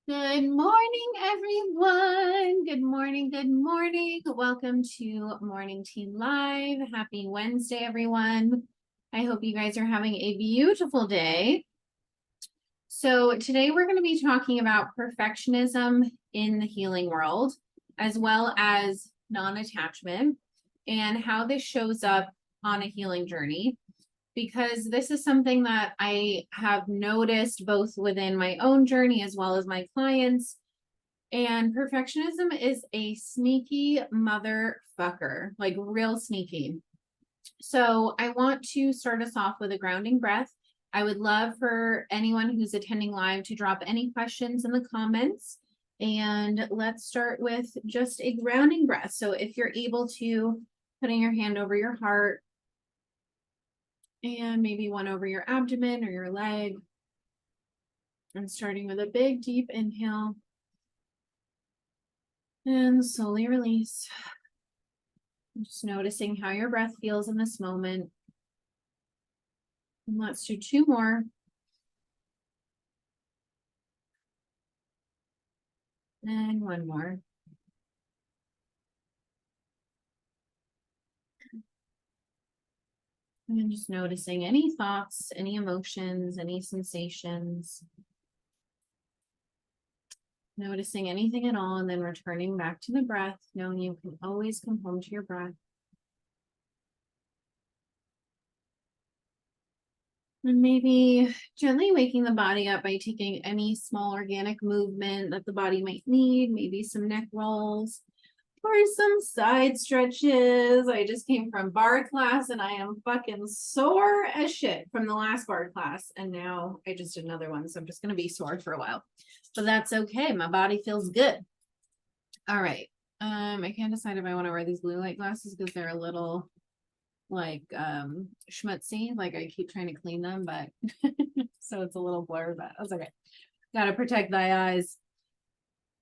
Good morning, everyone. Good morning. Good morning. Welcome to Morning Tea Live. Happy Wednesday, everyone. I hope you guys are having a beautiful day. So today we're going to be talking about perfectionism in the healing world, as well as non-attachment and how this shows up on a healing journey, because this is something that I have noticed both within my own journey as well as my clients. And perfectionism is a sneaky motherfucker, like real sneaky. So I want to start us off with a grounding breath. I would love for anyone who's attending live to drop any questions in the comments. And let's start with just a grounding breath. So if you're able to, putting your hand over your heart and maybe one over your abdomen or your leg. And starting with a big, deep inhale. And slowly release. Just noticing how your breath feels in this moment. And let's do two more. And one more. And just noticing any thoughts, any emotions, any sensations. Noticing anything at all, and then returning back to the breath, knowing you can always come home to your breath. And maybe gently waking the body up by taking any small organic movement that the body might need, maybe some neck rolls or some side stretches. I just came from bar class and I am fucking sore as shit from the last bar class. And now I just did another one. So I'm just going to be sore for a while, but that's okay. My body feels good. All right. I can't decide if I want to wear these blue light glasses because they're a little like schmutzy. Like I keep trying to clean them, but so it's a little blur, but that's okay. Gotta protect thy eyes.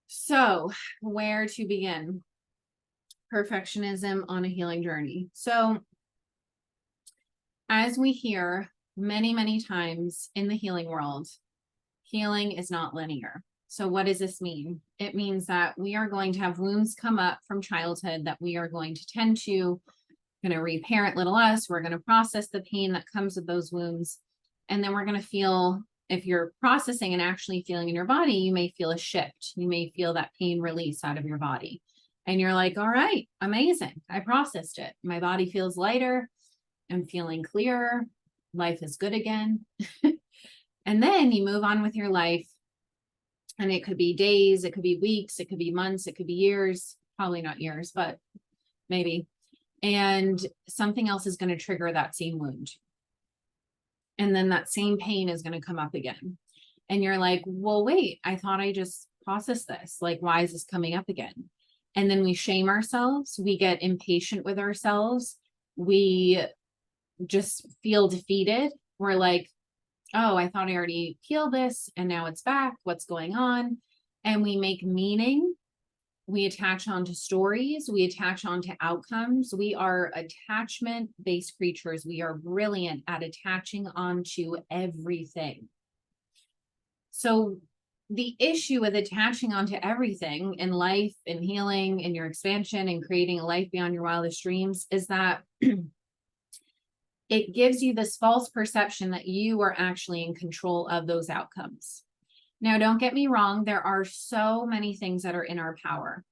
So where to begin? Perfectionism on a healing journey. So as we hear many, many times in the healing world, healing is not linear. So what does this mean? It means that we are going to have wounds come up from childhood that we are going to tend to, going to reparent little us. We're going to process the pain that comes with those wounds. And then we're going to feel, if you're processing and actually feeling in your body, you may feel a shift. You may feel that pain release out of your body. And you're like, all right, amazing. I processed it. My body feels lighter. I'm feeling clearer. Life is good again. And then you move on with your life. And it could be days, it could be weeks, it could be months, it could be years, probably not years, but maybe. And something else is going to trigger that same wound. And then that same pain is going to come up again. And you're like, well, wait, I thought I just processed this. Like, why is this coming up again? And then we shame ourselves. We get impatient with ourselves. We just feel defeated. We're like, oh, I thought I already healed this and now it's back. What's going on? And we make meaning. We attach onto stories. We attach onto outcomes. We are attachment-based creatures. We are brilliant at attaching onto everything. So the issue with attaching onto everything in life and healing and your expansion and creating a life beyond your wildest dreams is that it gives you this false perception that you are actually in control of those outcomes. Now, don't get me wrong. There are so many things that are in our power.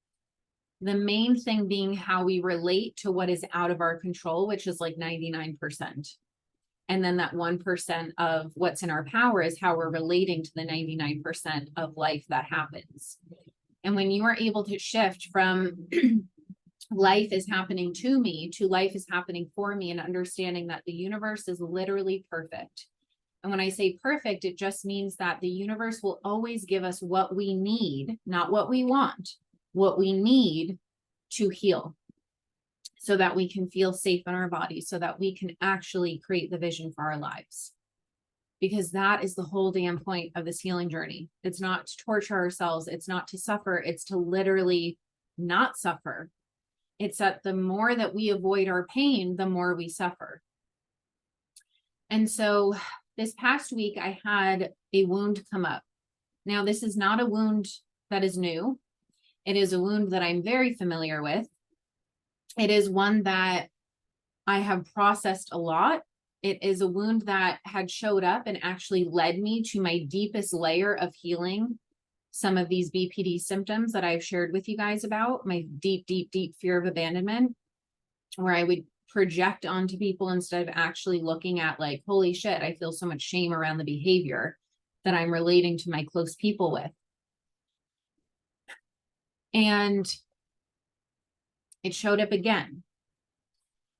The main thing being how we relate to what is out of our control, which is like 99%. And then that 1% of what's in our power is how we're relating to the 99% of life that happens. And when you are able to shift from life is happening to me to life is happening for me, and understanding that the universe is literally perfect. And when I say perfect, it just means that the universe will always give us what we need, not what we want, what we need to heal, so that we can feel safe in our body, so that we can actually create the vision for our lives. Because that is the whole damn point of this healing journey. It's not to torture ourselves. It's not to suffer. It's to literally not suffer. It's that the more that we avoid our pain, the more we suffer. And so this past week, I had a wound come up. Now, this is not a wound that is new. It is a wound that I'm very familiar with. It is one that I have processed a lot. It is a wound that had showed up and actually led me to my deepest layer of healing some of these BPD symptoms that I've shared with you guys about, my deep, deep, deep fear of abandonment, where I would project onto people instead of actually looking at like, holy shit, I feel so much shame around the behavior that I'm relating to my close people with. And it showed up again.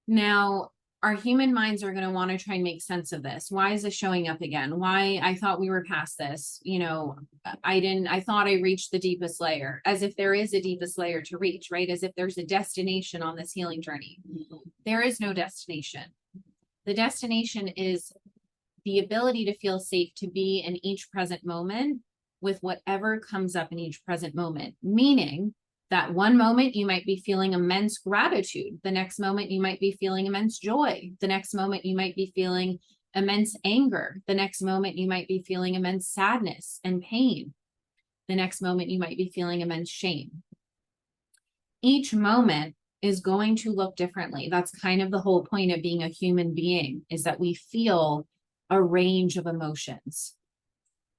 Now, our human minds are going to want to try and make sense of this. Why is this showing up again? Why? I thought we were past this. You know, I thought I reached the deepest layer, as if there is a deepest layer to reach, right? As if there's a destination on this healing journey. There is no destination. The destination is the ability to feel safe to be in each present moment with whatever comes up in each present moment, meaning that one moment you might be feeling immense gratitude. The next moment you might be feeling immense joy. The next moment you might be feeling immense anger. The next moment you might be feeling immense sadness and pain. The next moment you might be feeling immense shame. Each moment is going to look differently. That's kind of the whole point of being a human being, is that we feel a range of emotions.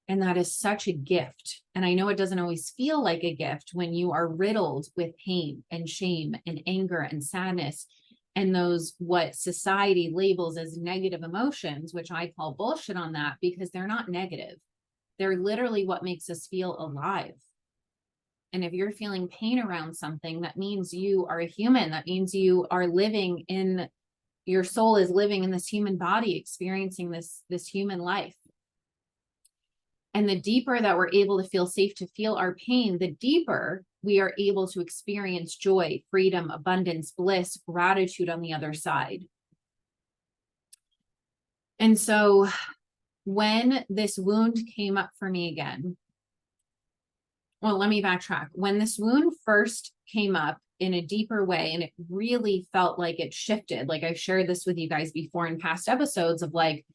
And that is such a gift. And I know it doesn't always feel like a gift when you are riddled with pain and shame and anger and sadness and those what society labels as negative emotions, which I call bullshit on that, because they're not negative. They're literally what makes us feel alive. And if you're feeling pain around something, that means you are a human. That means you are living in, your soul is living in this human body, experiencing this human life. And the deeper that we're able to feel safe to feel our pain, the deeper we are able to experience joy, freedom, abundance, bliss, gratitude on the other side. And so when this wound came up for me again, well, let me backtrack. When this wound first came up in a deeper way, and it really felt like it shifted, like I've shared this with you guys before in past episodes of like,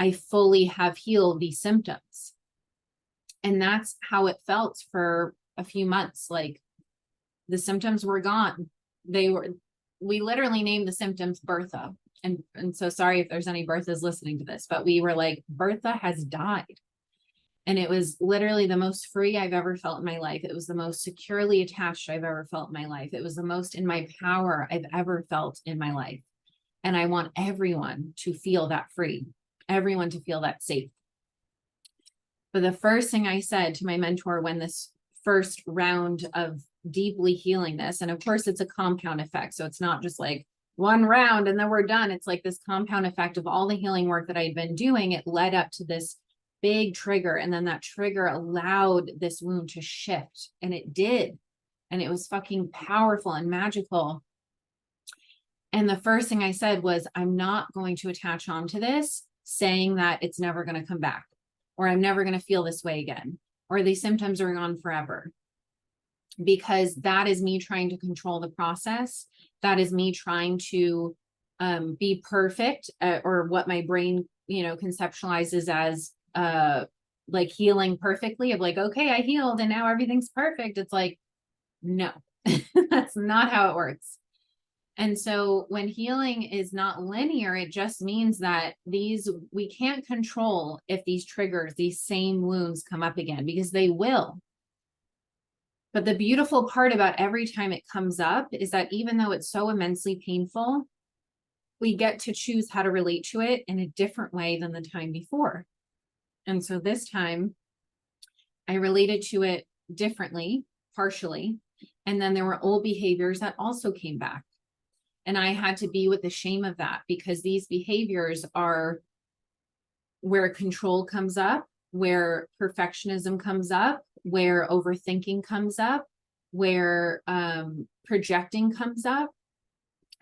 I fully have healed these symptoms. And that's how it felt for a few months. Like the symptoms were gone. We literally named the symptoms Bertha. And so sorry if there's any Berthas listening to this, but we were like, Bertha has died. And it was literally the most free I've ever felt in my life. It was the most securely attached I've ever felt in my life. It was the most in my power I've ever felt in my life. And I want everyone to feel that free, everyone to feel that safe. But the first thing I said to my mentor when this first round of deeply healing this, and of course it's a compound effect. So it's not just like one round and then we're done. It's like this compound effect of all the healing work that I'd been doing. It led up to this big trigger. And then that trigger allowed this wound to shift. And it did. And it was fucking powerful and magical. And the first thing I said was, I'm not going to attach onto this saying that it's never going to come back, or I'm never going to feel this way again, or these symptoms are gone forever. Because that is me trying to control the process. That is me trying to be perfect, or what my brain, conceptualizes as like healing perfectly, of like, okay, I healed and now everything's perfect. It's like, no, that's not how it works. And so when healing is not linear, it just means that we can't control if these triggers, these same wounds come up again, because they will. But the beautiful part about every time it comes up is that even though it's so immensely painful, we get to choose how to relate to it in a different way than the time before. And so this time I related to it differently, partially. And then there were old behaviors that also came back. And I had to be with the shame of that, because these behaviors are where control comes up, where perfectionism comes up, where overthinking comes up, where projecting comes up.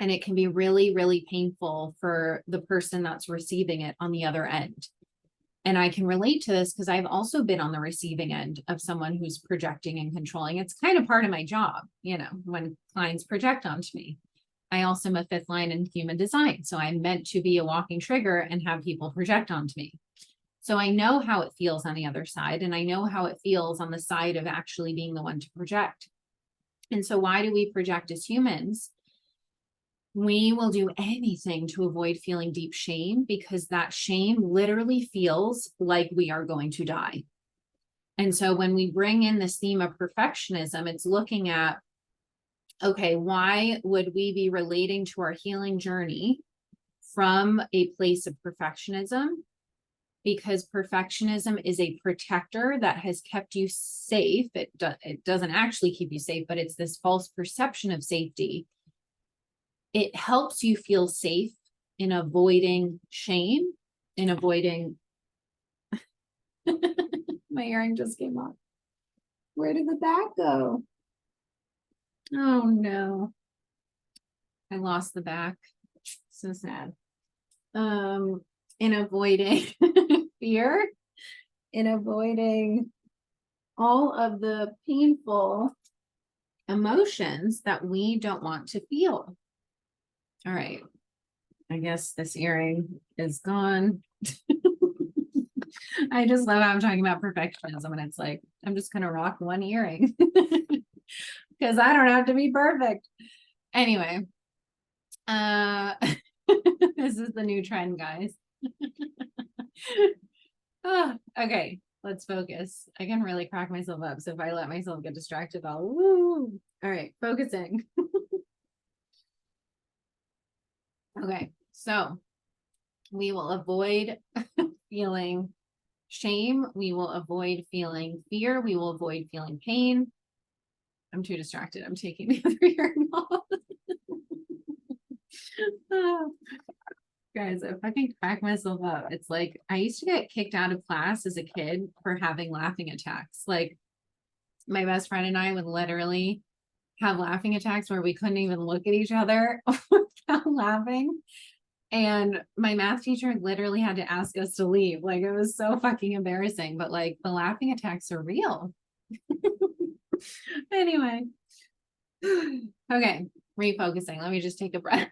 And it can be really, really painful for the person that's receiving it on the other end. And I can relate to this because I've also been on the receiving end of someone who's projecting and controlling. It's kind of part of my job, when clients project onto me. I also am a fifth line in human design. So I'm meant to be a walking trigger and have people project onto me. So I know how it feels on the other side, and I know how it feels on the side of actually being the one to project. And so why do we project as humans? We will do anything to avoid feeling deep shame because that shame literally feels like we are going to die. And so when we bring in this theme of perfectionism, it's looking at, okay, why would we be relating to our healing journey from a place of perfectionism? Because perfectionism is a protector that has kept you safe. It doesn't actually keep you safe, but it's this false perception of safety. It helps you feel safe in avoiding shame, in avoiding. My earring just came off. Where did the back go? Oh no. I lost the back. So sad. In avoiding fear, in avoiding all of the painful emotions that we don't want to feel. All right. I guess this earring is gone. I just love how I'm talking about perfectionism, and it's like, I'm just going to rock one earring because I don't have to be perfect. Anyway, this is the new trend, guys. Okay, let's focus. I can really crack myself up. So if I let myself get distracted, I'll woo. All right, focusing. Okay, so we will avoid feeling shame. We will avoid feeling fear. We will avoid feeling pain. I'm too distracted. I'm taking the other earring off. Guys, I fucking crack myself up. It's like I used to get kicked out of class as a kid for having laughing attacks. Like my best friend and I would literally have laughing attacks where we couldn't even look at each other without laughing. And my math teacher literally had to ask us to leave. Like it was so fucking embarrassing, but like the laughing attacks are real. Anyway. Okay, refocusing. Let me just take a breath.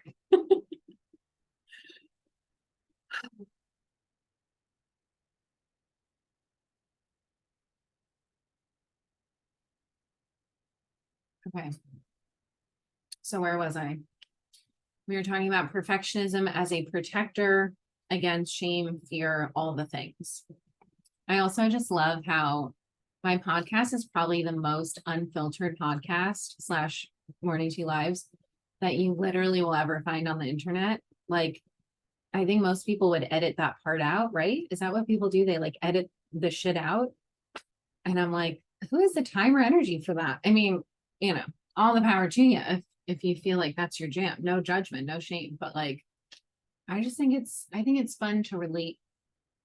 Okay. So where was I? We were talking about perfectionism as a protector against shame, fear, all the things. I also just love how my podcast is probably the most unfiltered podcast / morning tea lives that you literally will ever find on the internet. Like, I think most people would edit that part out, right? Is that what people do? They like edit the shit out. And I'm like, who has the time or energy for that? I mean, all the power to you if you feel like that's your jam. No judgment, no shame. But like, I think it's fun to relate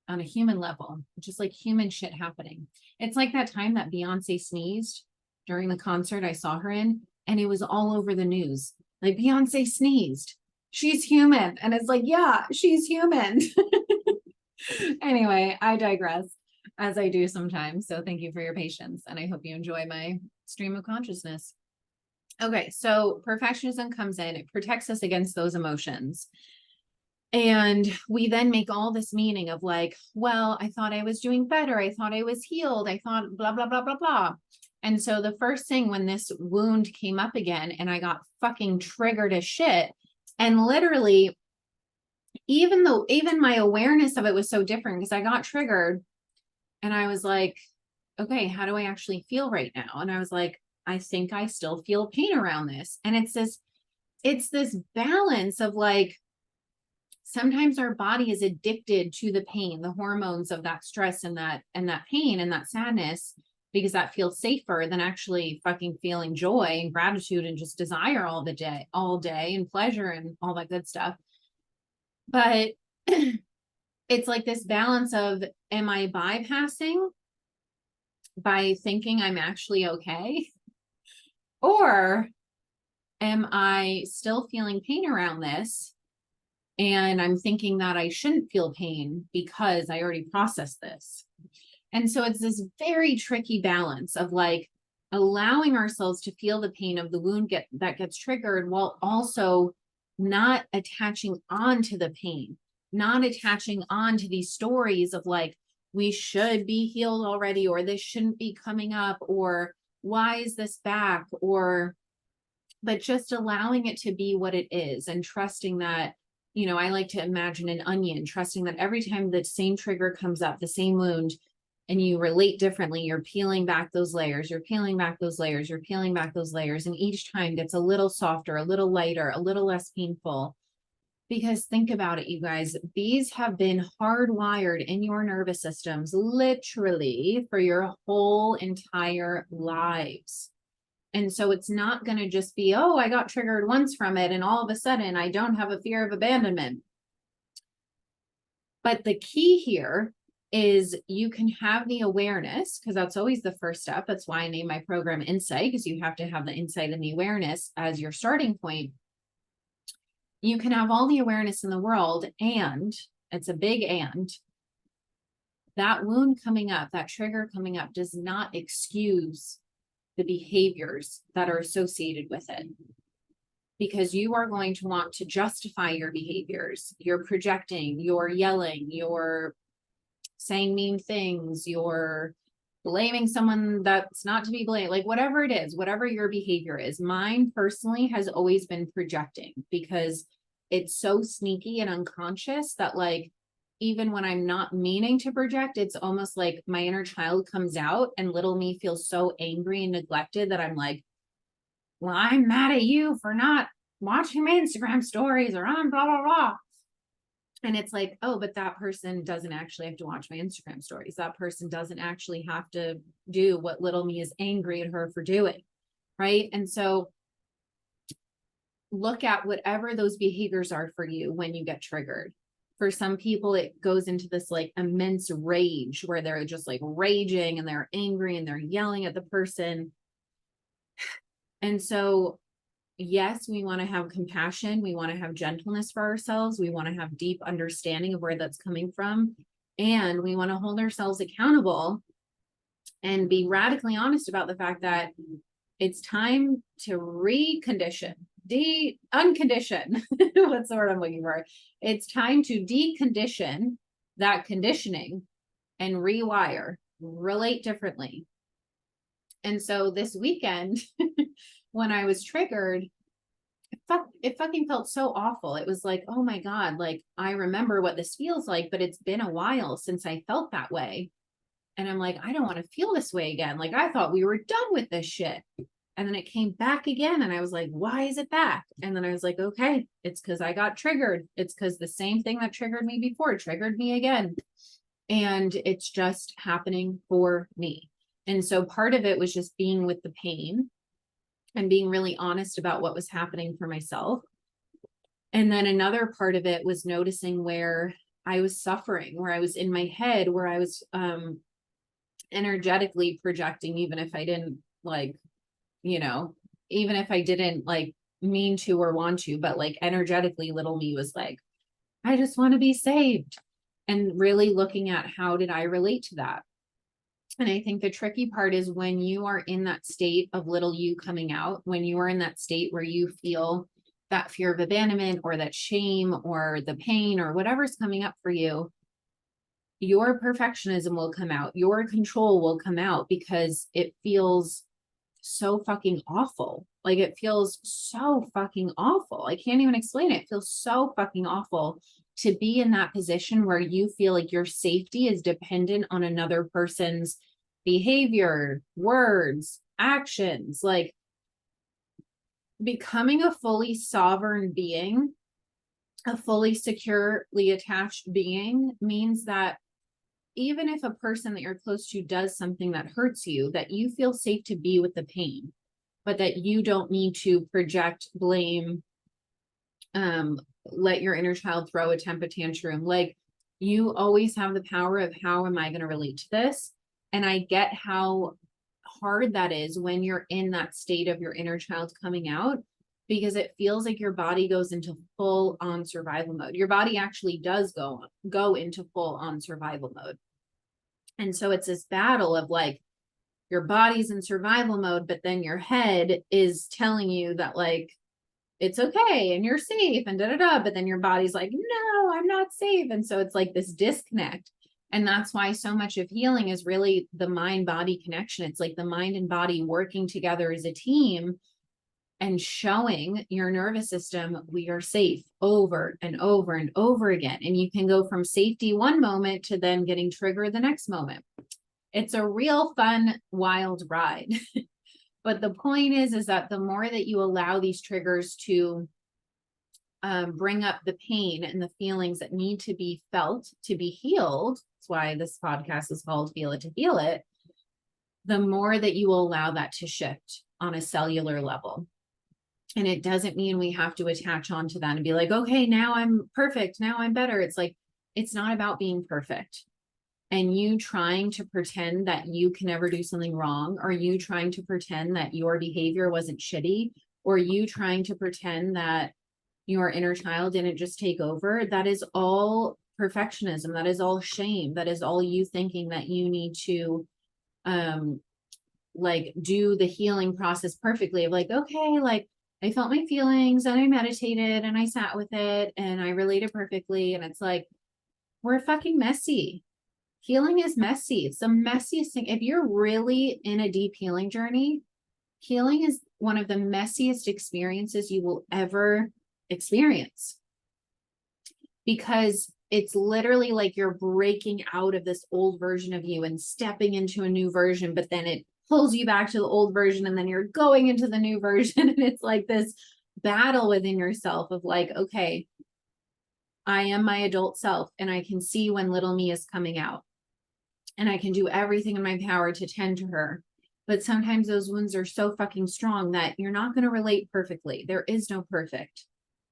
on a human level, just like human shit happening. It's like that time that Beyonce sneezed during the concert I saw her in, and it was all over the news. Like Beyonce sneezed. She's human. And it's like, yeah, she's human. Anyway, I digress as I do sometimes. So thank you for your patience. And I hope you enjoy my stream of consciousness. Okay, so perfectionism comes in, it protects us against those emotions. And we then make all this meaning of like, well, I thought I was doing better. I thought I was healed. I thought blah, blah, blah, blah, blah. And so the first thing when this wound came up again and I got fucking triggered as shit, and literally, even my awareness of it was so different because I got triggered and I was like, okay, how do I actually feel right now? And I was like, I think I still feel pain around this. And it's this balance of like, sometimes our body is addicted to the pain, the hormones of that stress and that pain and that sadness, because that feels safer than actually fucking feeling joy and gratitude and just desire all day and pleasure and all that good stuff. But it's like this balance of, am I bypassing by thinking I'm actually okay? Or am I still feeling pain around this? And I'm thinking that I shouldn't feel pain because I already processed this. And so it's this very tricky balance of like allowing ourselves to feel the pain of the wound that gets triggered while also not attaching on to the pain, not attaching on to these stories of like, we should be healed already, or this shouldn't be coming up, or why is this back? But just allowing it to be what it is and trusting that, I like to imagine an onion, trusting that every time the same trigger comes up, the same wound, and you relate differently, you're peeling back those layers, you're peeling back those layers, you're peeling back those layers. And each time gets a little softer, a little lighter, a little less painful. Because think about it, you guys, these have been hardwired in your nervous systems literally for your whole entire lives. And so it's not going to just be, oh, I got triggered once from it, and all of a sudden I don't have a fear of abandonment. But the key here is you can have the awareness, because that's always the first step. That's why I name my program Insight, because you have to have the insight and the awareness as your starting point. You can have all the awareness in the world, and it's a big and, that wound coming up, that trigger coming up does not excuse the behaviors that are associated with it. Because you are going to want to justify your behaviors. You're projecting, you're yelling, you're saying mean things, you're blaming someone that's not to be blamed, like whatever it is, whatever your behavior is. Mine personally has always been projecting, because it's so sneaky and unconscious that, like, even when I'm not meaning to project, it's almost like my inner child comes out and little me feels so angry and neglected that I'm like, well, I'm mad at you for not watching my Instagram stories, or I'm blah, blah, blah. And it's like, oh, but that person doesn't actually have to watch my Instagram stories. That person doesn't actually have to do what little me is angry at her for doing. Right. And so look at whatever those behaviors are for you when you get triggered. For some people, it goes into this like immense rage where they're just like raging and they're angry and they're yelling at the person. And so yes, we want to have compassion. We want to have gentleness for ourselves. We want to have deep understanding of where that's coming from. And we want to hold ourselves accountable and be radically honest about the fact that it's time to recondition, uncondition. What's the word I'm looking for? It's time to decondition that conditioning and rewire, relate differently. And so this weekend, when I was triggered, it fucking felt so awful. It was like, oh my God, like I remember what this feels like, but it's been a while since I felt that way. And I'm like, I don't want to feel this way again. Like I thought we were done with this shit. And then it came back again. And I was like, why is it back? And then I was like, okay, it's because I got triggered. It's because the same thing that triggered me before triggered me again. And it's just happening for me. And so part of it was just being with the pain and being really honest about what was happening for myself. And then another part of it was noticing where I was suffering, where I was in my head, where I was energetically projecting, even if I didn't like, even if I didn't like mean to or want to, but like energetically little me was like, I just want to be saved. And really looking at how did I relate to that? And I think the tricky part is when you are in that state of little you coming out, when you are in that state where you feel that fear of abandonment or that shame or the pain or whatever's coming up for you, your perfectionism will come out, your control will come out because it feels so fucking awful. Like it feels so fucking awful. I can't even explain it. It feels so fucking awful to be in that position where you feel like your safety is dependent on another person's behavior, words, actions. Like becoming a fully sovereign being, a fully securely attached being means that even if a person that you're close to does something that hurts you, that you feel safe to be with the pain, but that you don't need to project blame, let your inner child throw a temper tantrum. Like you always have the power of how am I going to relate to this? And I get how hard that is when you're in that state of your inner child coming out, because it feels like your body goes into full on survival mode. Your body actually does go into full on survival mode. And so it's this battle of like, your body's in survival mode, but then your head is telling you that like, it's okay and you're safe and but then your body's like, no, I'm not safe. And so it's like this disconnect. And that's why so much of healing is really the mind-body connection. It's like the mind and body working together as a team and showing your nervous system we are safe over and over and over again. And you can go from safety one moment to then getting triggered the next moment. It's a real fun, wild ride. But the point is that the more that you allow these triggers to bring up the pain and the feelings that need to be felt to be healed, that's why this podcast is called Feel It to Heal It, the more that you will allow that to shift on a cellular level. And it doesn't mean we have to attach onto that and be like, okay, now I'm perfect. Now I'm better. It's like, it's not about being perfect. And you trying to pretend that you can never do something wrong, or you trying to pretend that your behavior wasn't shitty, or you trying to pretend that your inner child didn't just take over, that is all perfectionism. That is all shame. That is all you thinking that you need to like do the healing process perfectly of like, okay, like I felt my feelings and I meditated and I sat with it and I related perfectly. And it's like, we're fucking messy. Healing is messy. It's the messiest thing. If you're really in a deep healing journey, healing is one of the messiest experiences you will ever experience, because it's literally like you're breaking out of this old version of you and stepping into a new version, but then it pulls you back to the old version and then you're going into the new version. And it's like this battle within yourself of like, okay, I am my adult self and I can see when little me is coming out and I can do everything in my power to tend to her. But sometimes those wounds are so fucking strong that you're not going to relate perfectly. There is no perfect.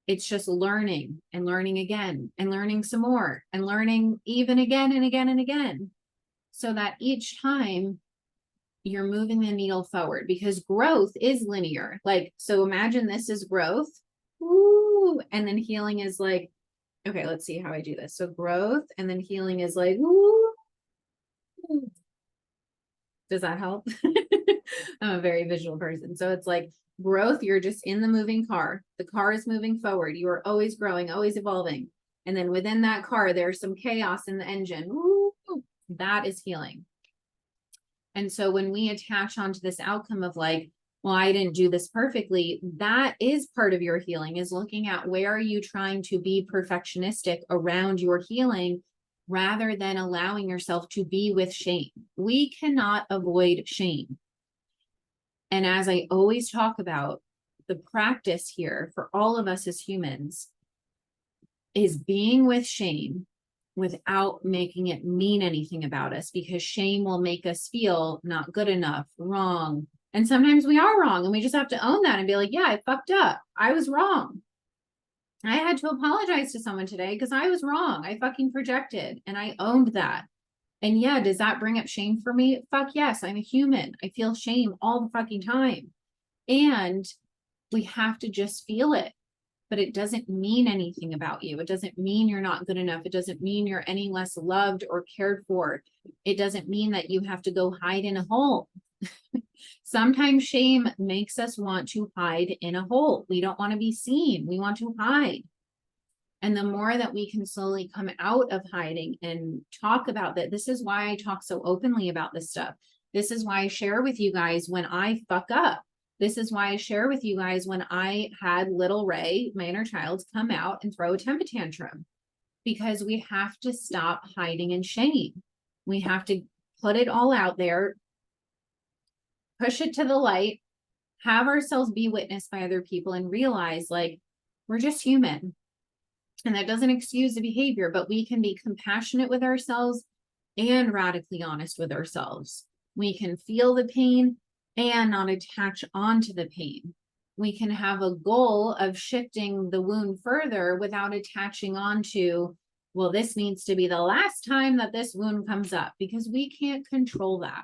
It's just learning and learning again and learning some more and learning even again and again and again, so that each time you're moving the needle forward, because growth is linear. Like, so imagine this is growth. Woo, and then healing is like, okay, let's see how I do this. So growth and then healing is like, woo. Does that help? I'm a very visual person. So it's like growth, you're just in the moving car. The car is moving forward. You are always growing, always evolving. And then within that car, there's some chaos in the engine. Woo, that is healing. And so when we attach onto this outcome of like, well, I didn't do this perfectly, that is part of your healing, is looking at where are you trying to be perfectionistic around your healing, rather than allowing yourself to be with shame. We cannot avoid shame. And as I always talk about, the practice here for all of us as humans is being with shame without making it mean anything about us, because shame will make us feel not good enough, wrong. And sometimes we are wrong and we just have to own that and be like, yeah, I fucked up. I was wrong. I had to apologize to someone today because I was wrong. I fucking projected and I owned that. And yeah, does that bring up shame for me? Fuck yes, I'm a human. I feel shame all the fucking time. And we have to just feel it. But it doesn't mean anything about you. It doesn't mean you're not good enough. It doesn't mean you're any less loved or cared for. It doesn't mean that you have to go hide in a hole. Sometimes shame makes us want to hide in a hole. We don't want to be seen. We want to hide. And the more that we can slowly come out of hiding and talk about that, this is why I talk so openly about this stuff. This is why I share with you guys when I fuck up. This is why I share with you guys when I had little Ray, my inner child, come out and throw a temper tantrum, because we have to stop hiding in shame. We have to put it all out there, push it to the light, have ourselves be witnessed by other people, and realize like we're just human. And that doesn't excuse the behavior, but we can be compassionate with ourselves and radically honest with ourselves. We can feel the pain and not attach onto the pain. We can have a goal of shifting the wound further without attaching onto, well, this needs to be the last time that this wound comes up, because we can't control that.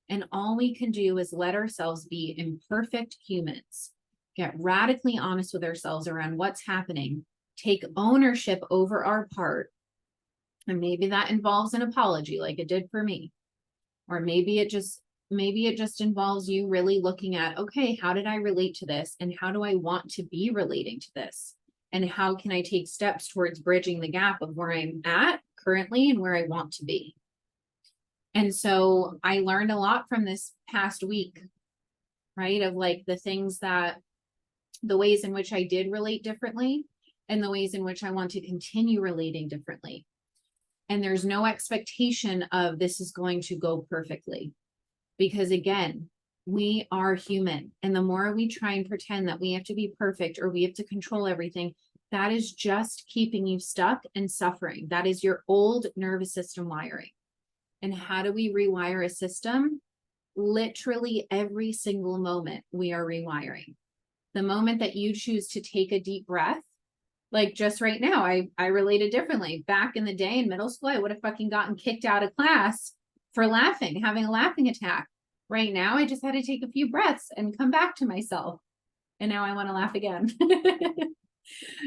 And all we can do is let ourselves be imperfect humans, get radically honest with ourselves around what's happening, take ownership over our part. And maybe that involves an apology like it did for me. Or maybe it just involves you really looking at, okay, how did I relate to this? And how do I want to be relating to this? And how can I take steps towards bridging the gap of where I'm at currently and where I want to be. And so I learned a lot from this past week, right? Of like the ways in which I did relate differently and the ways in which I want to continue relating differently. And there's no expectation of this is going to go perfectly, because again, we are human. And the more we try and pretend that we have to be perfect or we have to control everything, that is just keeping you stuck and suffering. That is your old nervous system wiring. And how do we rewire a system? Literally every single moment we are rewiring. The moment that you choose to take a deep breath, like just right now, I related differently. Back in the day in middle school, I would have fucking gotten kicked out of class for laughing, having a laughing attack. Right now, I just had to take a few breaths and come back to myself. And now I want to laugh again.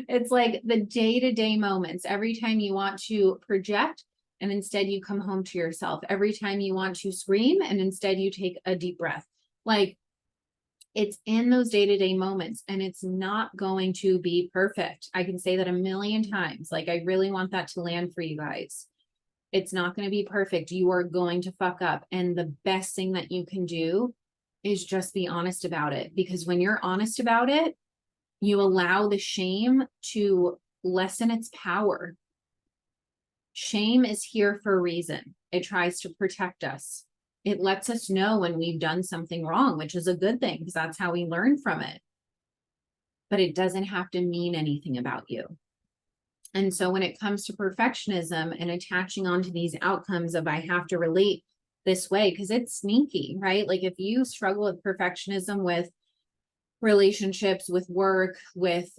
It's like the day-to-day moments. Every time you want to project and instead you come home to yourself. Every time you want to scream and instead you take a deep breath. Like, it's in those day-to-day moments, and it's not going to be perfect. I can say that a million times. Like, I really want that to land for you guys. It's not going to be perfect. You are going to fuck up. And the best thing that you can do is just be honest about it. Because when you're honest about it, you allow the shame to lessen its power. Shame is here for a reason. It tries to protect us. It lets us know when we've done something wrong, which is a good thing because that's how we learn from it. But it doesn't have to mean anything about you. And so when it comes to perfectionism and attaching onto these outcomes of I have to relate this way, because it's sneaky, right? Like if you struggle with perfectionism with relationships, with work, with,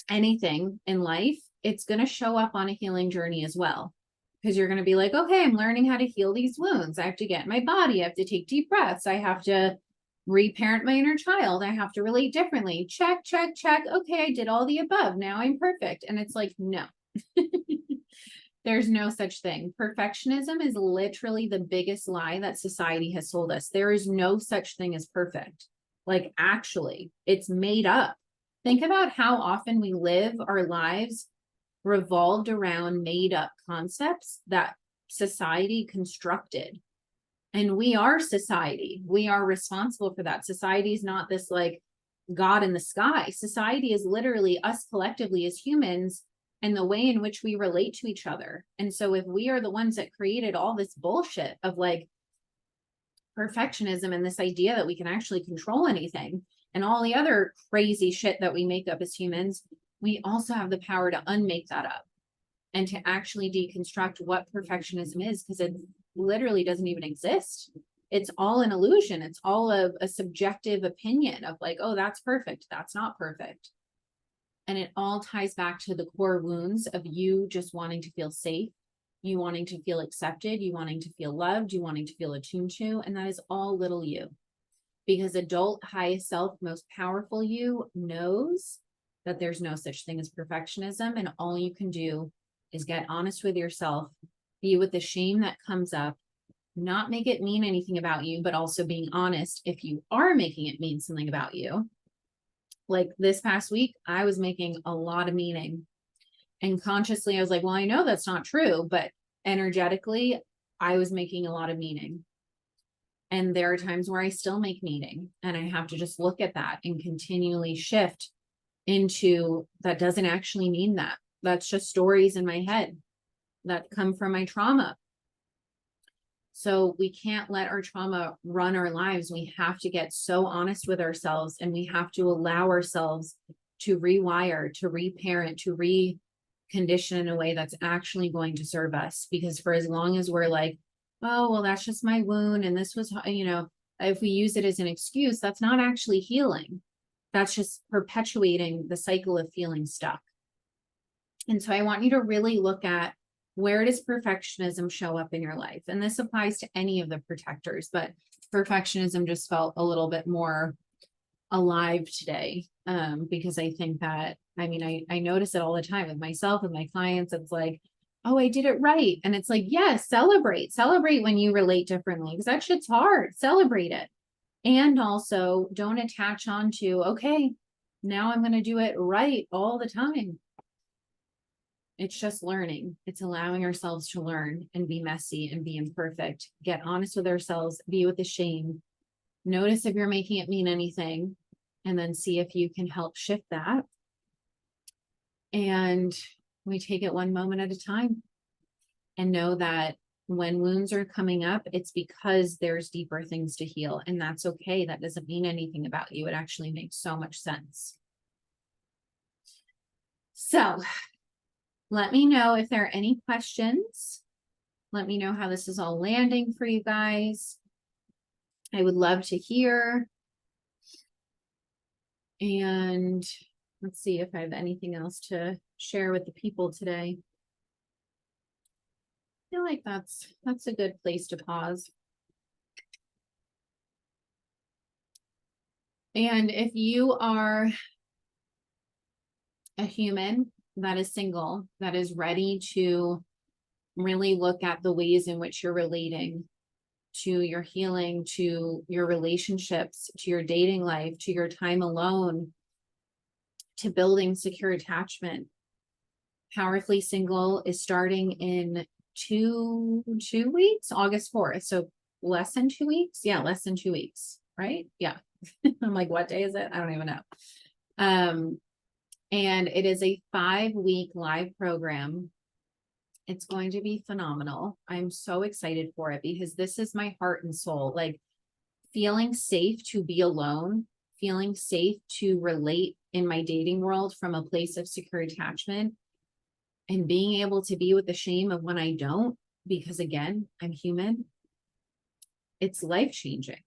anything in life, it's going to show up on a healing journey as well. Because you're going to be like, okay, I'm learning how to heal these wounds. I have to get in my body. I have to take deep breaths. I have to reparent my inner child. I have to relate differently. Check, check, check. Okay, I did all the above. Now I'm perfect. And it's like, no, there's no such thing. Perfectionism is literally the biggest lie that society has told us. There is no such thing as perfect. Like, actually, it's made up. Think about how often we live our lives revolved around made up concepts that society constructed. And we are society. We are responsible for that. Society is not this like God in the sky. Society is literally us collectively as humans and the way in which we relate to each other. And so if we are the ones that created all this bullshit of like perfectionism and this idea that we can actually control anything and all the other crazy shit that we make up as humans, we also have the power to unmake that up and to actually deconstruct what perfectionism is, because it literally doesn't even exist. It's all an illusion. It's all a subjective opinion of like, oh, that's perfect. That's not perfect. And it all ties back to the core wounds of you just wanting to feel safe, you wanting to feel accepted, you wanting to feel loved, you wanting to feel attuned to. And that is all little you. Because adult, highest self, most powerful you knows that there's no such thing as perfectionism. And all you can do is get honest with yourself, be with the shame that comes up, not make it mean anything about you, but also being honest if you are making it mean something about you. Like this past week, I was making a lot of meaning. And consciously, I was like, well, I know that's not true, but energetically, I was making a lot of meaning. And there are times where I still make meaning, and I have to just look at that and continually shift into that doesn't actually mean that. That's just stories in my head that come from my trauma. So we can't let our trauma run our lives. We have to get so honest with ourselves, and we have to allow ourselves to rewire, to reparent, to recondition in a way that's actually going to serve us. Because for as long as we're like, oh, well, that's just my wound, and this was, if we use it as an excuse, that's not actually healing. That's just perpetuating the cycle of feeling stuck. And so I want you to really look at, where does perfectionism show up in your life? And this applies to any of the protectors, but perfectionism just felt a little bit more alive today. Because I think that, I notice it all the time with myself, with my clients. It's like, oh, I did it right. And it's like, yes, celebrate when you relate differently, because that shit's hard. Celebrate it. And also don't attach on to, okay, now I'm going to do it right all the time. It's just learning. It's allowing ourselves to learn and be messy and be imperfect. Get honest with ourselves, be with the shame. Notice if you're making it mean anything, and then see if you can help shift that. And we take it one moment at a time and know that when wounds are coming up, it's because there's deeper things to heal. And that's okay. That doesn't mean anything about you. It actually makes so much sense. So let me know if there are any questions. Let me know how this is all landing for you guys. I would love to hear. And let's see if I have anything else to share with the people today. I feel like that's a good place to pause. And if you are a human that is single, that is ready to really look at the ways in which you're relating to your healing, to your relationships, to your dating life, to your time alone, to building secure attachment, Powerfully Single is starting in two weeks, August 4th. So less than 2 weeks. Yeah, less than 2 weeks, right? Yeah. I'm like, what day is it? I don't even know. And it is a 5-week live program. It's going to be phenomenal. I'm so excited for it because this is my heart and soul. Like feeling safe to be alone, feeling safe to relate in my dating world from a place of secure attachment, and being able to be with the shame of when I don't, because again, I'm human. It's life-changing.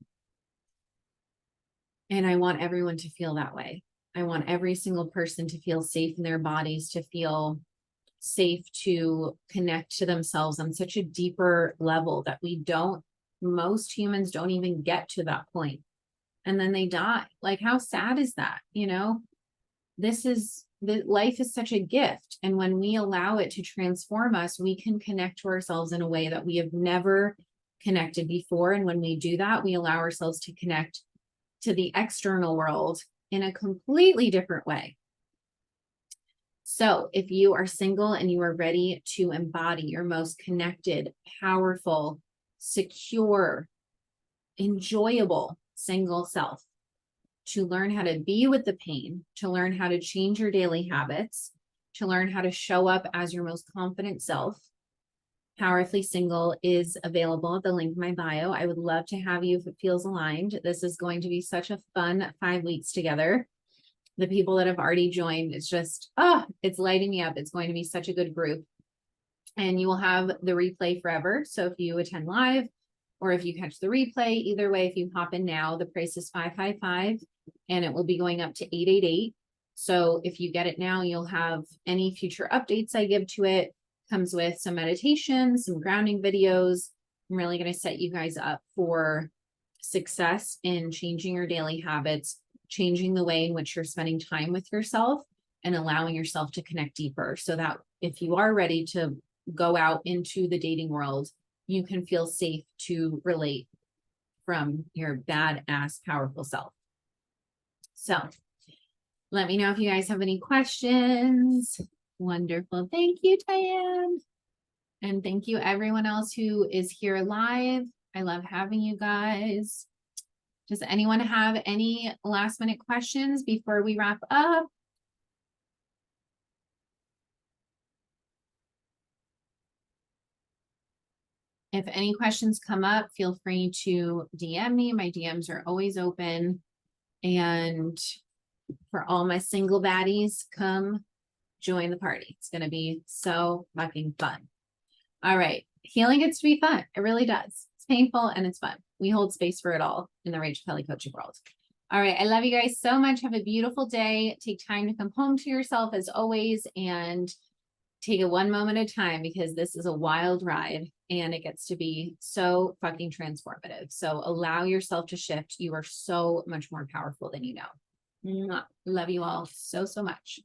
And I want everyone to feel that way. I want every single person to feel safe in their bodies, to feel safe to connect to themselves on such a deeper level that most humans don't even get to that point. And then they die. Like, how sad is that? You know, life is such a gift. And when we allow it to transform us, we can connect to ourselves in a way that we have never connected before. And when we do that, we allow ourselves to connect to the external world in a completely different way. So if you are single and you are ready to embody your most connected, powerful, secure, enjoyable single self, to learn how to be with the pain, to learn how to change your daily habits, to learn how to show up as your most confident self, Powerfully Single is available at the link in my bio. I would love to have you if it feels aligned. This is going to be such a fun 5 weeks together. The people that have already joined, it's just, it's lighting me up. It's going to be such a good group. And you will have the replay forever. So if you attend live or if you catch the replay, either way, if you hop in now, the price is $555 and it will be going up to $888. So if you get it now, you'll have any future updates I give to it. Comes with some meditations, some grounding videos. I'm really going to set you guys up for success in changing your daily habits, changing the way in which you're spending time with yourself, and allowing yourself to connect deeper so that if you are ready to go out into the dating world, you can feel safe to relate from your badass, powerful self. So let me know if you guys have any questions. Wonderful. Thank you, Diane. And thank you everyone else who is here live. I love having you guys. Does anyone have any last minute questions before we wrap up? If any questions come up, feel free to DM me. My DMs are always open. And for all my single baddies, come join the party. It's going to be so fucking fun. All right. Healing gets to be fun. It really does. It's painful and it's fun. We hold space for it all in the Rachel Kelly coaching world. All right. I love you guys so much. Have a beautiful day. Take time to come home to yourself as always, and take it one moment at a time, because this is a wild ride and it gets to be so fucking transformative. So allow yourself to shift. You are so much more powerful than you know. Mwah. Love you all so, so much.